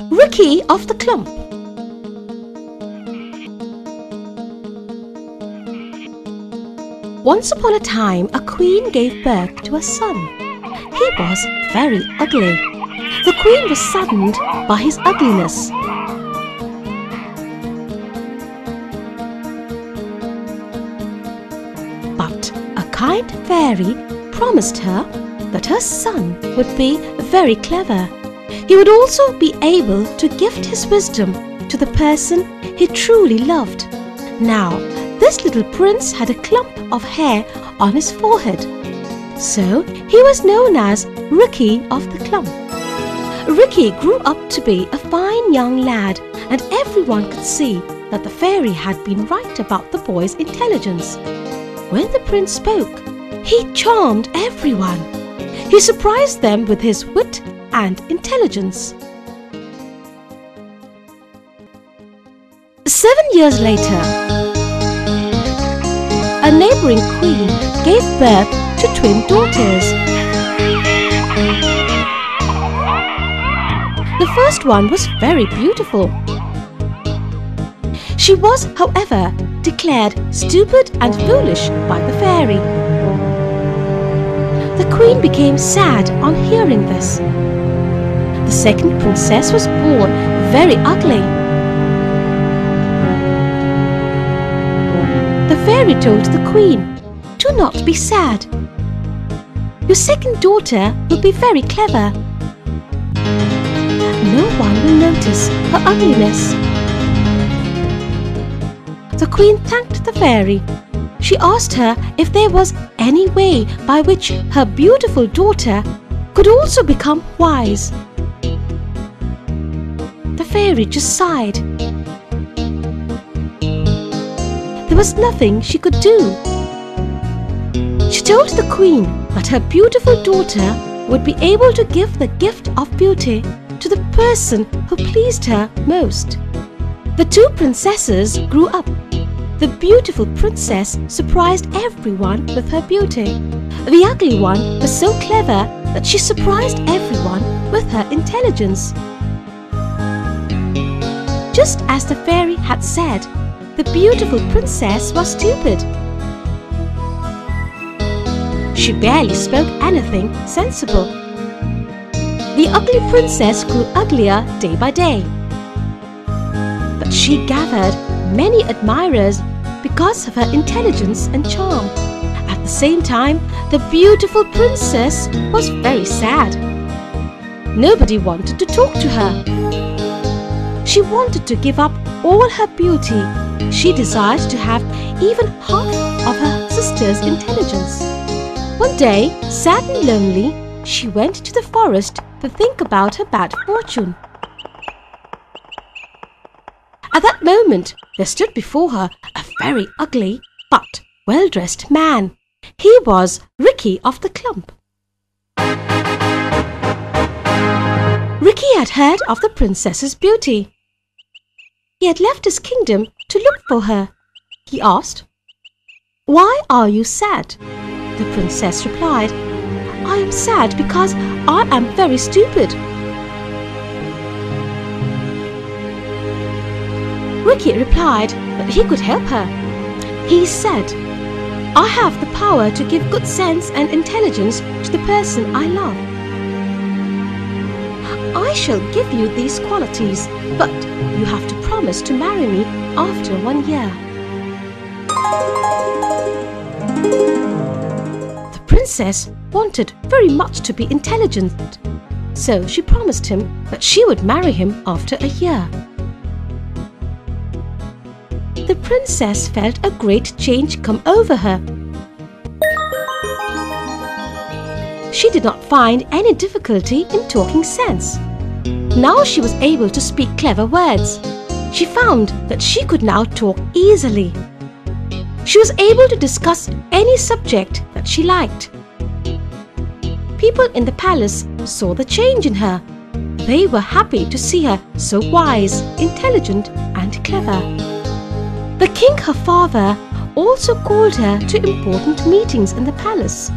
Rookie of the Clump. Once upon a time, a queen gave birth to a son. He was very ugly. The queen was saddened by his ugliness. But a kind fairy promised her that her son would be very clever. He would also be able to gift his wisdom to the person he truly loved. Now, this little prince had a clump of hair on his forehead, so he was known as Rookie of the Clump. Rookie grew up to be a fine young lad, and everyone could see that the fairy had been right about the boy's intelligence. When the prince spoke, he charmed everyone. He surprised them with his wit and intelligence. 7 years later, a neighboring queen gave birth to twin daughters. The first one was very beautiful. She was, however, declared stupid and foolish by the fairy. The queen became sad on hearing this. The second princess was born very ugly. The fairy told the queen, "Do not be sad. Your second daughter will be very clever. No one will notice her ugliness." The queen thanked the fairy. She asked her if there was any way by which her beautiful daughter could also become wise. The fairy just sighed. There was nothing she could do. She told the queen that her beautiful daughter would be able to give the gift of beauty to the person who pleased her most. The two princesses grew up. The beautiful princess surprised everyone with her beauty. The ugly one was so clever that she surprised everyone with her intelligence. Just as the fairy had said, the beautiful princess was stupid. She barely spoke anything sensible. The ugly princess grew uglier day by day. But she gathered many admirers because of her intelligence and charm. At the same time, the beautiful princess was very sad. Nobody wanted to talk to her. She wanted to give up all her beauty. She desired to have even half of her sister's intelligence. One day, sad and lonely, she went to the forest to think about her bad fortune. At that moment, there stood before her a very ugly but well-dressed man. He was Rookie of the Clump. Rookie had heard of the princess's beauty. He had left his kingdom to look for her. He asked, "Why are you sad?" The princess replied, "I am sad because I am very stupid." Rookie replied that he could help her. He said, "I have the power to give good sense and intelligence to the person I love. I shall give you these qualities, but you have to promise to marry me after 1 year." The princess wanted very much to be intelligent, so she promised him that she would marry him after a year. The princess felt a great change come over her. She did not find any difficulty in talking sense. Now she was able to speak clever words. She found that she could now talk easily. She was able to discuss any subject that she liked. People in the palace saw the change in her. They were happy to see her so wise, intelligent, and clever. The king, her father, also called her to important meetings in the palace.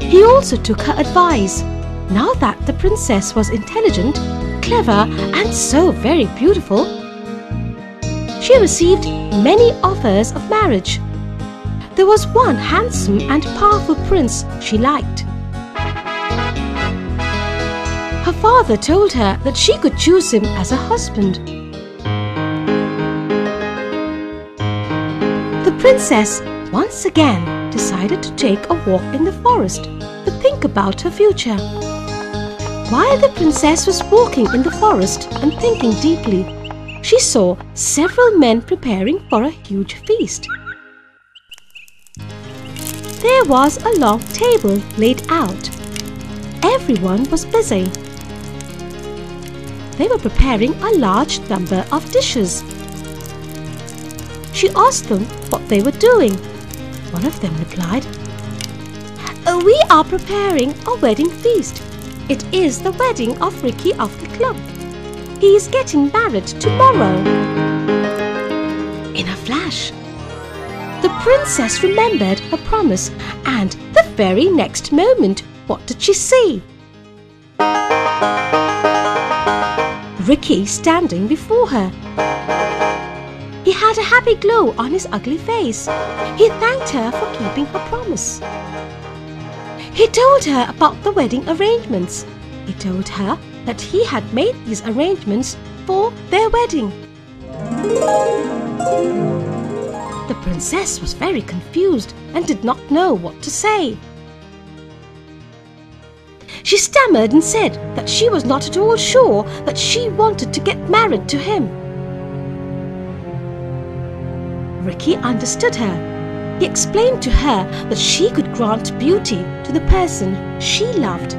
He also took her advice. Now that the princess was intelligent, clever and so very beautiful. She received many offers of marriage. There was one handsome and powerful prince she liked. Her father told her that she could choose him as a husband. The princess once again decided to take a walk in the forest to think about her future. While the princess was walking in the forest and thinking deeply, she saw several men preparing for a huge feast. There was a long table laid out. Everyone was busy. They were preparing a large number of dishes. She asked them what they were doing. One of them replied, "We are preparing a wedding feast. It is the wedding of Ricky of the club. He is getting married tomorrow." In a flash, the princess remembered her promise, and the very next moment, what did she see? Ricky standing before her. He had a happy glow on his ugly face. He thanked her for keeping her promise. He told her about the wedding arrangements. He told her that he had made these arrangements for their wedding. The princess was very confused and did not know what to say. She stammered and said that she was not at all sure that she wanted to get married to him. Ricky understood her. He explained to her that she could grant beauty to the person she loved.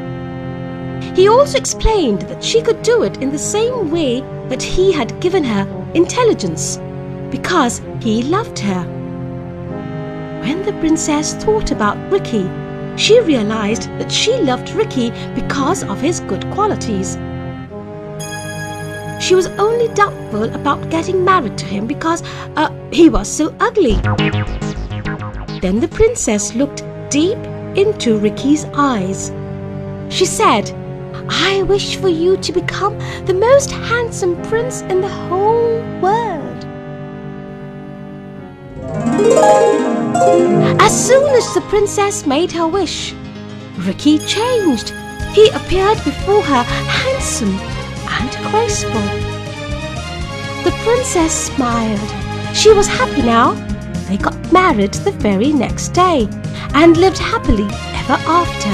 He also explained that she could do it in the same way that he had given her intelligence, because he loved her. When the princess thought about Ricky, she realized that she loved Ricky because of his good qualities. She was only doubtful about getting married to him because he was so ugly. Then the princess looked deep into Ricky's eyes. She said, "I wish for you to become the most handsome prince in the whole world." As soon as the princess made her wish, Ricky changed. He appeared before her handsome and graceful. The princess smiled. She was happy now. They got married the very next day and lived happily ever after.